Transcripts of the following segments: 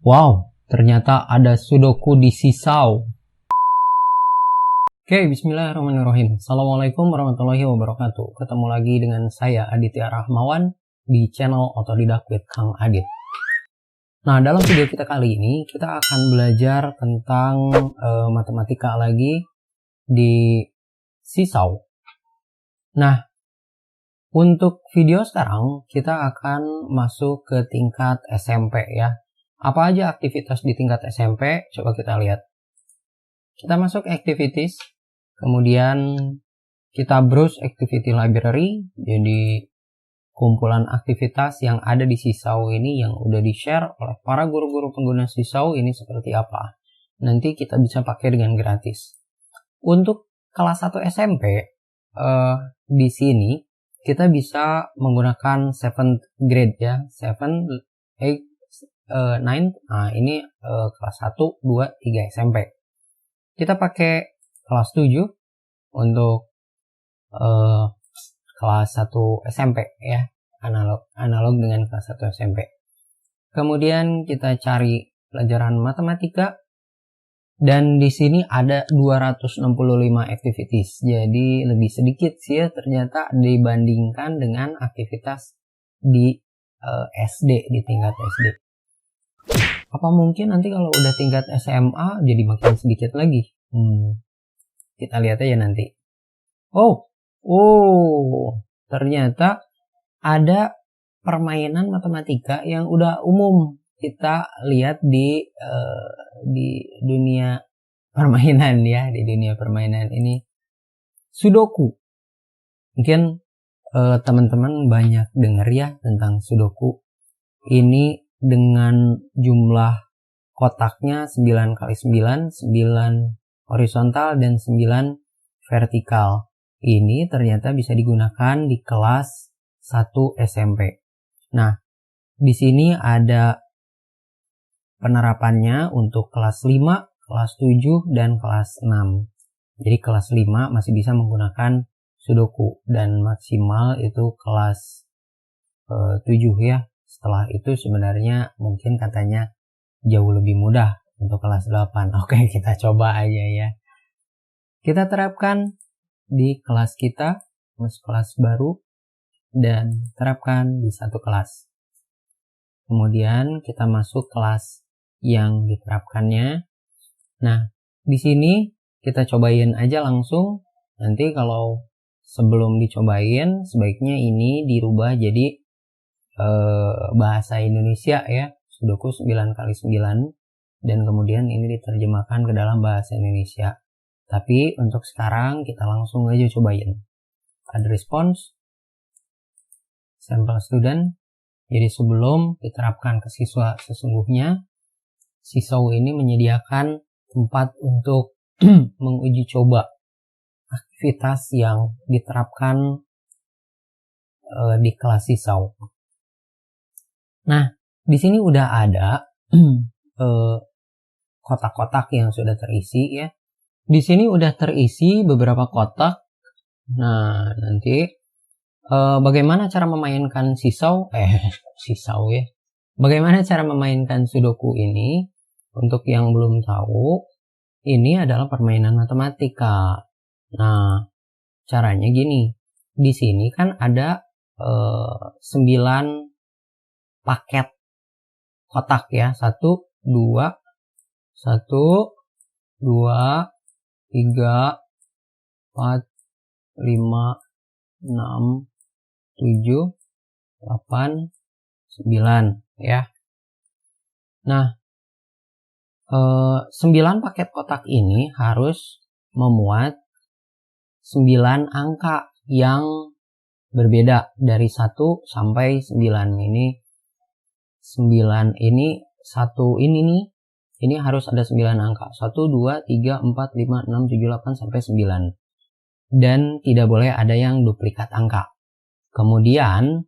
Wow, ternyata ada Sudoku di Sisau. Oke, bismillahirrahmanirrahim. Assalamualaikum warahmatullahi wabarakatuh. Ketemu lagi dengan saya Aditya Rahmawan di channel Otodidak with Kang Adit. Nah, dalam video kita kali ini kita akan belajar tentang matematika lagi di Sisau. Nah, untuk video sekarang kita akan masuk ke tingkat SMP ya. Apa aja aktivitas di tingkat SMP? Coba kita lihat. Kita masuk activities, kemudian kita browse activity library, jadi kumpulan aktivitas yang ada di Sisau ini yang udah di-share oleh para guru-guru pengguna Sisau ini seperti apa. Nanti kita bisa pakai dengan gratis. Untuk kelas 1 SMP, di sini kita bisa menggunakan 7th grade ya, 7, 8, 9, nah ini kelas 1, 2, 3 SMP. Kita pakai kelas 7 untuk kelas 1 SMP ya, analog dengan kelas 1 SMP. Kemudian kita cari pelajaran matematika, dan di sini ada 265 activities, jadi lebih sedikit sih ya ternyata dibandingkan dengan aktivitas di SD, di tingkat SD. Apa mungkin nanti kalau udah tingkat SMA jadi makin sedikit lagi? Kita lihat aja nanti. Oh, ternyata ada permainan matematika yang udah umum kita lihat di dunia permainan ya, di dunia permainan ini Sudoku. Mungkin teman-teman banyak dengar ya tentang Sudoku. Ini dengan jumlah kotaknya 9x9, 9 horizontal dan 9 vertikal. Ini ternyata bisa digunakan di kelas 1 SMP. Nah, di sini ada penerapannya untuk kelas 5, kelas 7, dan kelas 6. Jadi kelas 5 masih bisa menggunakan Sudoku dan maksimal itu kelas 7 ya. Setelah itu sebenarnya mungkin katanya jauh lebih mudah untuk kelas 8. Oke, kita coba aja ya. Kita terapkan di kelas kita, masuk kelas baru, dan terapkan di satu kelas. Kemudian kita masuk kelas yang diterapkannya. Nah, di sini kita cobain aja langsung. Nanti kalau sebelum dicobain, sebaiknya ini dirubah jadi bahasa Indonesia ya, Sudoku 9x9, dan kemudian ini diterjemahkan ke dalam bahasa Indonesia. Tapi untuk sekarang kita langsung aja cobain. Add response, sampel student. Jadi sebelum diterapkan ke siswa sesungguhnya, Sisau ini menyediakan tempat untuk menguji coba aktivitas yang diterapkan di kelas Sisau. Nah, di sini udah ada kotak-kotak yang sudah terisi ya. Di sini udah terisi beberapa kotak. Nah, nanti bagaimana cara memainkan Sisau? Sisau ya. Bagaimana cara memainkan Sudoku ini? Untuk yang belum tahu, ini adalah permainan matematika. Nah, caranya gini. Di sini kan ada 9 paket kotak ya, 1, 2, 1, 2, 3, 4, 5, 6, 7, 8, 9 ya. Nah, 9 paket kotak ini harus memuat 9 angka yang berbeda dari 1 sampai 9. Ini 9 ini, 1 ini nih, ini harus ada 9 angka. 1, 2, 3, 4, 5, 6, 7, 8, sampai 9. Dan tidak boleh ada yang duplikat angka. Kemudian,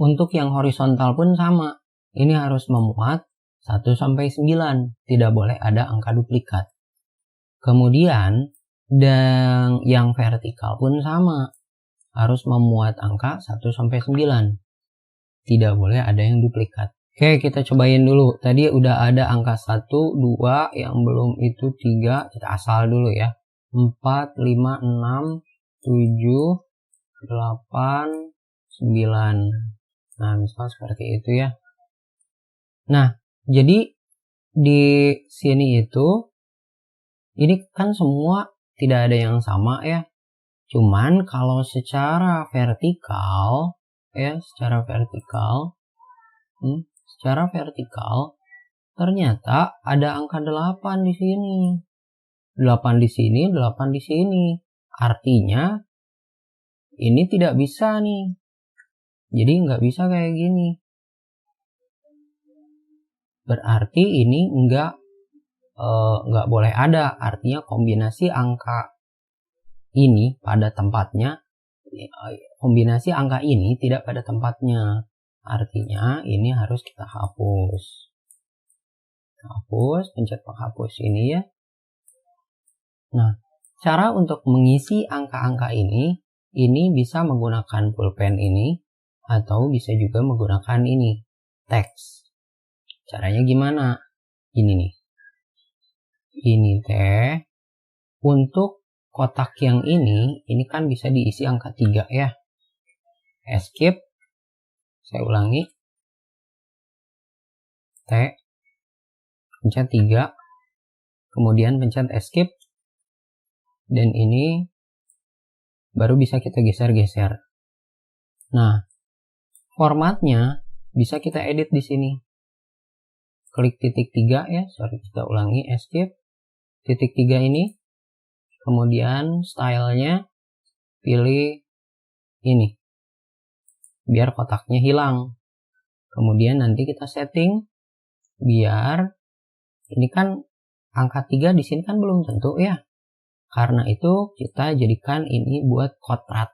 untuk yang horizontal pun sama. Ini harus memuat 1 sampai 9. Tidak boleh ada angka duplikat. Kemudian, dan yang vertikal pun sama. Harus memuat angka 1 sampai 9. Tidak boleh ada yang duplikat. Oke, kita cobain dulu. Tadi udah ada angka 1, 2, yang belum itu 3. Kita asal dulu ya. 4, 5, 6, 7, 8, 9. Nah, misal seperti itu ya. Nah, jadi di sini itu, ini kan semua tidak ada yang sama ya. Cuman kalau secara vertikal, ya, secara vertikal, ternyata ada angka 8 di sini. 8 di sini, 8 di sini. Artinya, ini tidak bisa nih. Jadi nggak bisa kayak gini. Berarti ini nggak boleh ada. Artinya kombinasi angka ini pada tempatnya, kombinasi angka ini tidak pada tempatnya. Artinya ini harus kita hapus. Hapus, pencet penghapus ini ya. Nah, cara untuk mengisi angka-angka ini bisa menggunakan pulpen ini, atau bisa juga menggunakan ini, teks. Caranya gimana? Ini nih. Ini teh. Untuk kotak yang ini kan bisa diisi angka 3 ya. Escape. Saya ulangi. T. Pencet 3. Kemudian pencet escape. Dan ini baru bisa kita geser-geser. Nah, formatnya bisa kita edit di sini. Klik titik 3 ya. Kita ulangi, escape. Titik 3 ini. Kemudian stylenya pilih ini, biar kotaknya hilang. Kemudian nanti kita setting biar ini kan angka 3 di sini kan belum tentu ya. Karena itu kita jadikan ini buat kotret.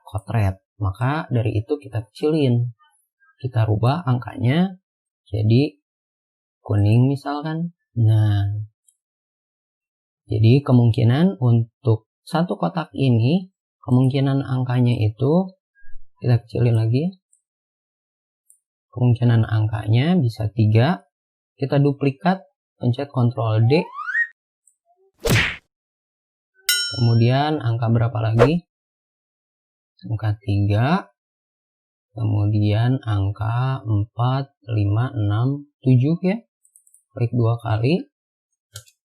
Maka dari itu kita kecilin. Kita rubah angkanya jadi kuning misalkan. Nah, jadi kemungkinan untuk satu kotak ini, kemungkinan angkanya itu, kita kecilin lagi. Kemungkinan angkanya bisa 3. Kita duplikat, pencet Ctrl D. Kemudian angka berapa lagi? Angka 3. Kemudian angka 4, 5, 6, 7 ya. Klik 2 kali.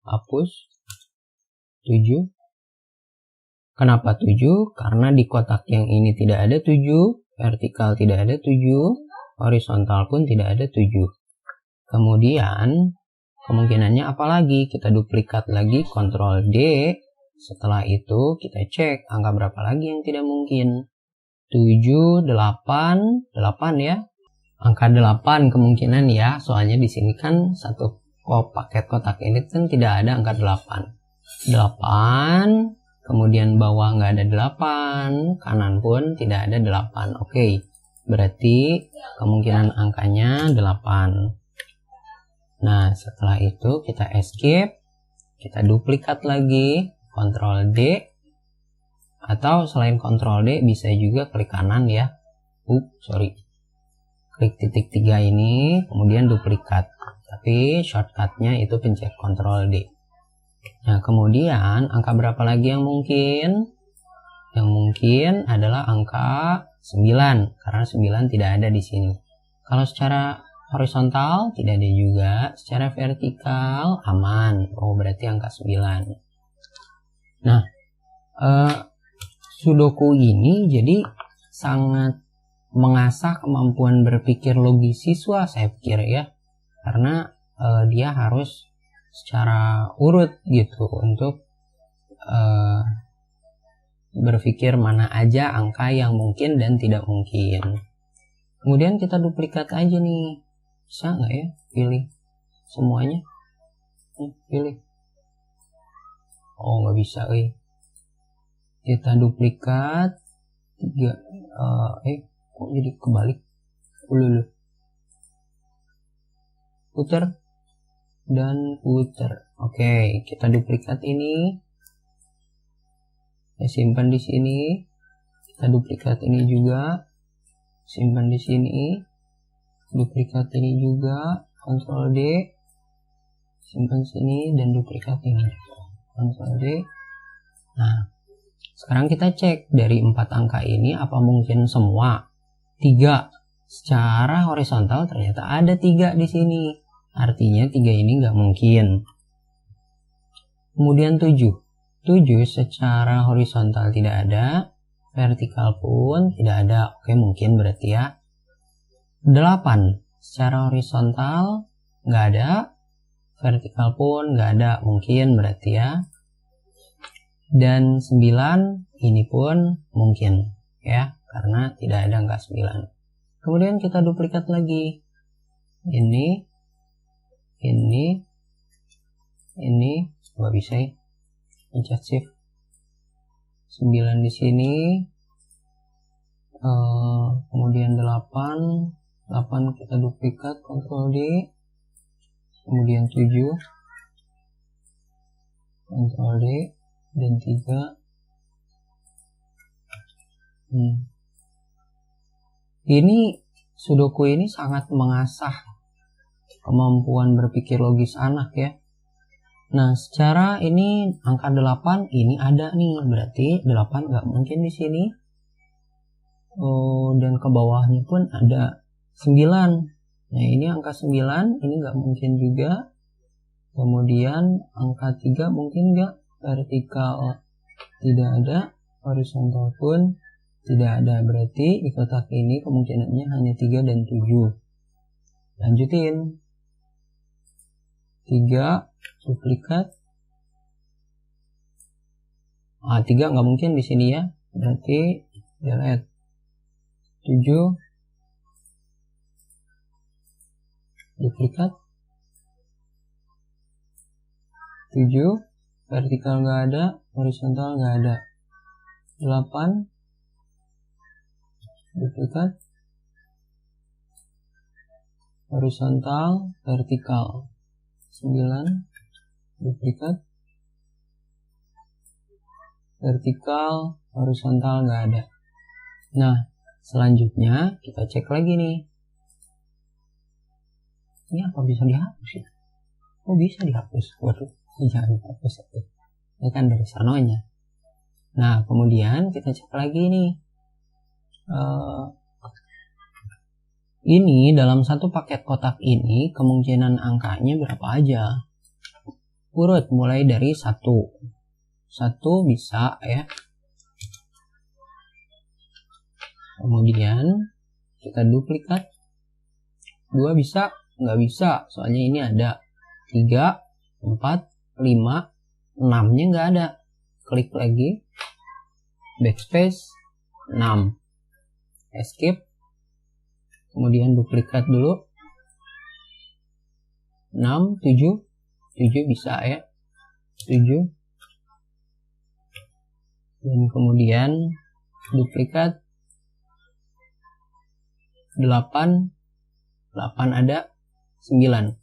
Hapus. 7. Kenapa 7? Karena di kotak yang ini tidak ada 7, vertikal tidak ada 7, horizontal pun tidak ada 7. Kemudian kemungkinannya apa lagi? Kita duplikat lagi, Ctrl D. Setelah itu kita cek angka berapa lagi yang tidak mungkin. 7, 8 ya. Angka 8 kemungkinan ya, soalnya di sini kan satu paket kotak ini kan tidak ada angka 8. 8, kemudian bawah nggak ada 8, kanan pun tidak ada 8. Oke, berarti kemungkinan angkanya 8. Nah, setelah itu kita escape, kita duplikat lagi, Ctrl D, atau selain Ctrl D bisa juga klik kanan ya. Klik titik 3 ini, kemudian duplikat. Tapi shortcutnya itu pencet Ctrl D. Nah, kemudian angka berapa lagi yang mungkin? Yang mungkin adalah angka 9, karena 9 tidak ada di sini. Kalau secara horizontal tidak ada juga, secara vertikal aman. Oh, berarti angka 9. Nah, Sudoku ini jadi sangat mengasah kemampuan berpikir logis siswa, saya pikir ya. Karena dia harus secara urut gitu untuk berpikir mana aja angka yang mungkin dan tidak mungkin. Kemudian kita duplikat aja nih, bisa nggak ya? Pilih semuanya, pilih. Oh, nggak bisa, kita duplikat 3. Kok jadi kebalik? Putar dan putar. Oke, kita duplikat ini. Ya, simpan di sini. Kita duplikat ini juga. Simpan di sini. duplikat ini juga, Ctrl D, simpan sini, dan duplikat ini, Ctrl D. Nah, sekarang kita cek dari 4 angka ini apa mungkin semua 3. Secara horizontal ternyata ada 3 di sini, artinya 3 ini nggak mungkin. Kemudian 7 secara horizontal tidak ada, vertikal pun tidak ada. Oke, mungkin berarti ya. 8 secara horizontal nggak ada, vertikal pun nggak ada, mungkin berarti ya. Dan 9 ini pun mungkin ya, karena tidak ada angka 9. Kemudian kita duplikat lagi. Ini nggak bisa ya. Pencet shift 9 di sini. Kemudian 8 kita duplikat, Ctrl D, kemudian 7, Ctrl D, dan 3. Ini Sudoku ini sangat mengasah kemampuan berpikir logis anak ya. Nah, secara ini angka 8 ini ada nih, berarti 8 nggak mungkin di sini. Dan ke bawahnya pun ada 9. Nah, ini angka 9 ini nggak mungkin juga. Kemudian angka 3 mungkin nggak, vertikal tidak ada, horizontal pun tidak ada. Berarti di kotak ini kemungkinannya hanya 3 dan 7. Lanjutin. 3 duplikat. 3 nggak mungkin di sini ya, berarti delete. 7 duplikat. 7 vertikal nggak ada, horizontal nggak ada. 8 duplikat, horizontal, vertikal. 9 duplikat, vertikal, horizontal nggak ada. Nah, selanjutnya kita cek lagi nih. Ini apa bisa dihapus ya? Oh, bisa dihapus. Waduh, jangan dihapus itu. Ini kan dari sanonya. Nah, kemudian kita cek lagi nih. Ini dalam satu paket kotak ini kemungkinan angkanya berapa aja? Urut mulai dari 1 bisa ya. Kemudian kita duplikat. 2 bisa? Nggak bisa, soalnya ini ada 3, 4, 5, 6 nya nggak ada. Klik lagi, backspace, 6, escape, kemudian duplikat dulu. 6, 7 bisa ya, 7, dan kemudian duplikat. 8 ada, 9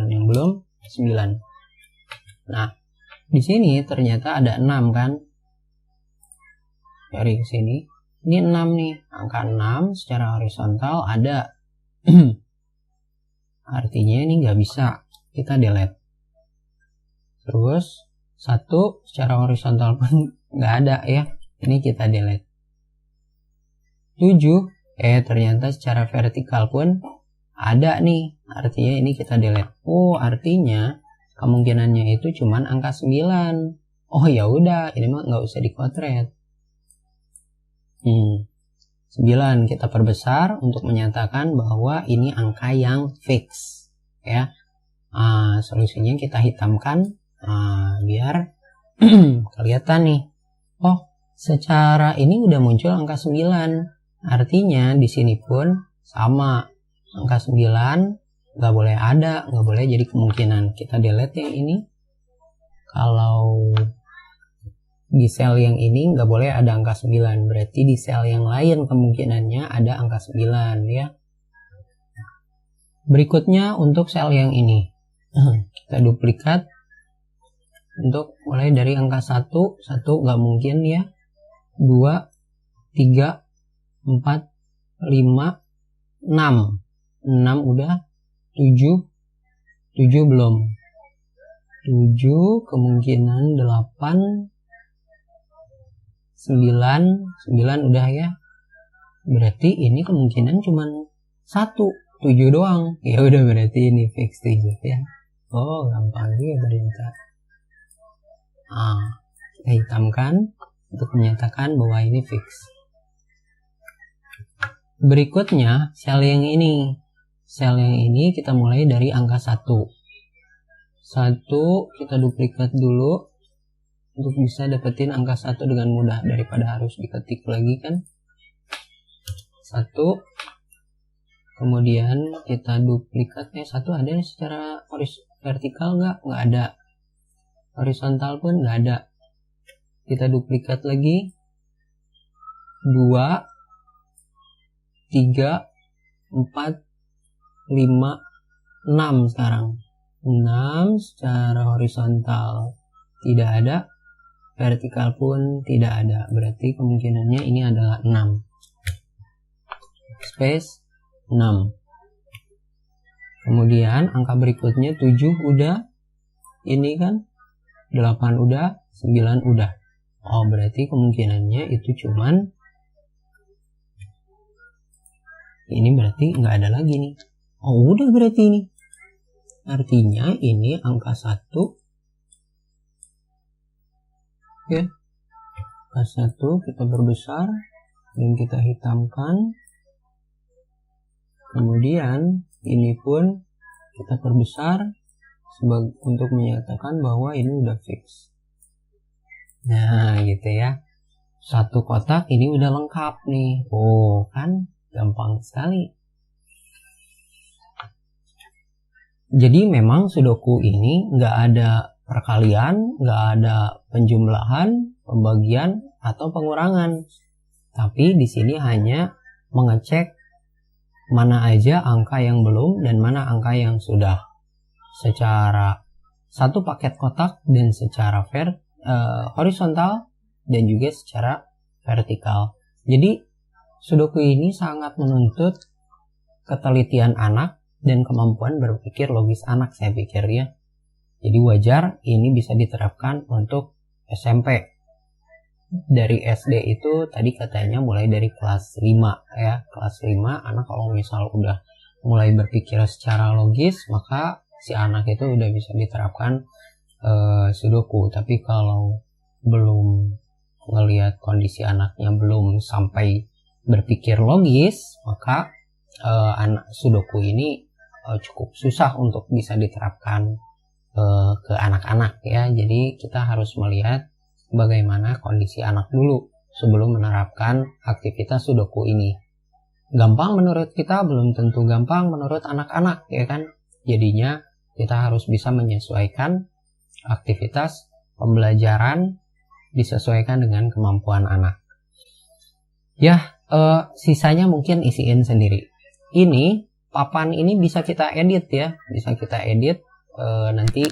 yang belum, 9. Nah, di sini ternyata ada 6 kan, cari ke sini. Ini 6 nih, angka 6 secara horizontal ada. Artinya ini nggak bisa, kita delete. Terus 1 secara horizontal pun nggak ada ya, ini kita delete. 7 ternyata secara vertikal pun ada nih, artinya ini kita delete. Oh, artinya kemungkinannya itu cuman angka 9. Oh ya udah, ini mah nggak usah dikotret. 9 kita perbesar untuk menyatakan bahwa ini angka yang fix ya. Solusinya kita hitamkan biar kelihatan nih. Oh, secara ini udah muncul angka 9. Artinya di sini pun sama, angka 9 nggak boleh ada, nggak boleh jadi kemungkinan. Kita delete yang ini. Kalau di sel yang ini nggak boleh ada angka 9, berarti di sel yang lain kemungkinannya ada angka 9 ya. Berikutnya untuk sel yang ini, kita duplikat. Untuk mulai dari angka 1 nggak mungkin ya. 2, 3, 4, 5, 6. 6 udah, 7 belum, 7 kemungkinan 8, 9 udah ya. Berarti ini kemungkinan cuman 1, 7 doang. Ya udah berarti ini fix 7 ya. Oh, gampang ya ternyata. Kita hitamkan untuk menyatakan bahwa ini fix. Berikutnya sel yang ini. Sel yang ini kita mulai dari angka 1. 1 kita duplikat dulu untuk bisa dapetin angka 1 dengan mudah daripada harus diketik lagi kan. 1, kemudian kita duplikat 1 ada secara vertikal nggak ada, horizontal pun nggak ada. Kita duplikat lagi 2, 3, 4, 5, 6 sekarang. 6 secara horizontal tidak ada, vertikal pun tidak ada. Berarti kemungkinannya ini adalah 6. Space 6. Kemudian angka berikutnya 7 udah, ini kan 8 udah, 9 udah. Oh, berarti kemungkinannya itu cuman ini, berarti nggak ada lagi nih. Oh, udah berarti ini. Artinya ini angka 1 ya. Angka 1 kita perbesar dan kita hitamkan. Kemudian ini pun kita perbesar untuk menyatakan bahwa ini udah fix. Nah gitu ya. Satu kotak ini udah lengkap nih. Oh kan gampang sekali. Jadi memang Sudoku ini nggak ada perkalian, nggak ada penjumlahan, pembagian, atau pengurangan. Tapi di sini hanya mengecek mana aja angka yang belum dan mana angka yang sudah, secara satu paket kotak dan secara horizontal dan juga secara vertikal. Jadi Sudoku ini sangat menuntut ketelitian anak dan kemampuan berpikir logis anak, saya pikir ya. Jadi wajar ini bisa diterapkan untuk SMP. Dari SD itu tadi katanya mulai dari kelas 5 ya. Kelas 5 anak kalau misal udah mulai berpikir secara logis, maka si anak itu udah bisa diterapkan Sudoku. Tapi kalau belum ngelihat kondisi anaknya belum sampai berpikir logis, maka anak Sudoku ini cukup susah untuk bisa diterapkan ke anak-anak ya. Jadi kita harus melihat bagaimana kondisi anak dulu sebelum menerapkan aktivitas Sudoku ini. Gampang menurut kita belum tentu gampang menurut anak-anak ya kan. Jadinya kita harus bisa menyesuaikan aktivitas pembelajaran disesuaikan dengan kemampuan anak. Ya, sisanya mungkin isiin sendiri. Ini papan ini bisa kita edit ya, bisa kita edit. Nanti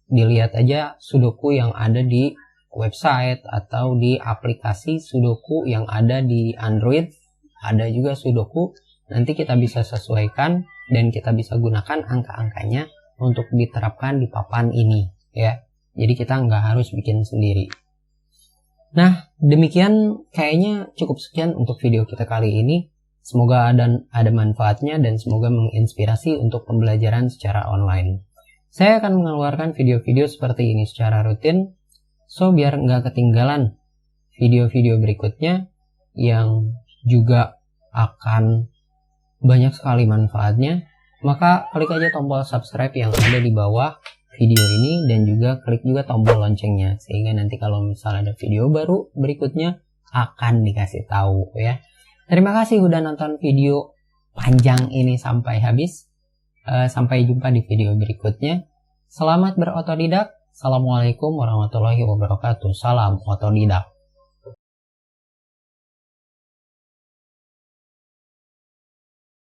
dilihat aja Sudoku yang ada di website atau di aplikasi Sudoku yang ada di Android. Ada juga Sudoku, nanti kita bisa sesuaikan dan kita bisa gunakan angka-angkanya untuk diterapkan di papan ini ya. Jadi kita nggak harus bikin sendiri. Nah, demikian kayaknya cukup sekian untuk video kita kali ini. Semoga ada manfaatnya dan semoga menginspirasi untuk pembelajaran secara online. Saya akan mengeluarkan video-video seperti ini secara rutin, so biar nggak ketinggalan video-video berikutnya yang juga akan banyak sekali manfaatnya, maka klik aja tombol subscribe yang ada di bawah video ini dan juga klik juga tombol loncengnya sehingga nanti kalau misalnya ada video baru berikutnya akan dikasih tahu ya. Terima kasih udah nonton video panjang ini sampai habis. Sampai jumpa di video berikutnya. Selamat berotodidak. Assalamualaikum warahmatullahi wabarakatuh. Salam otodidak.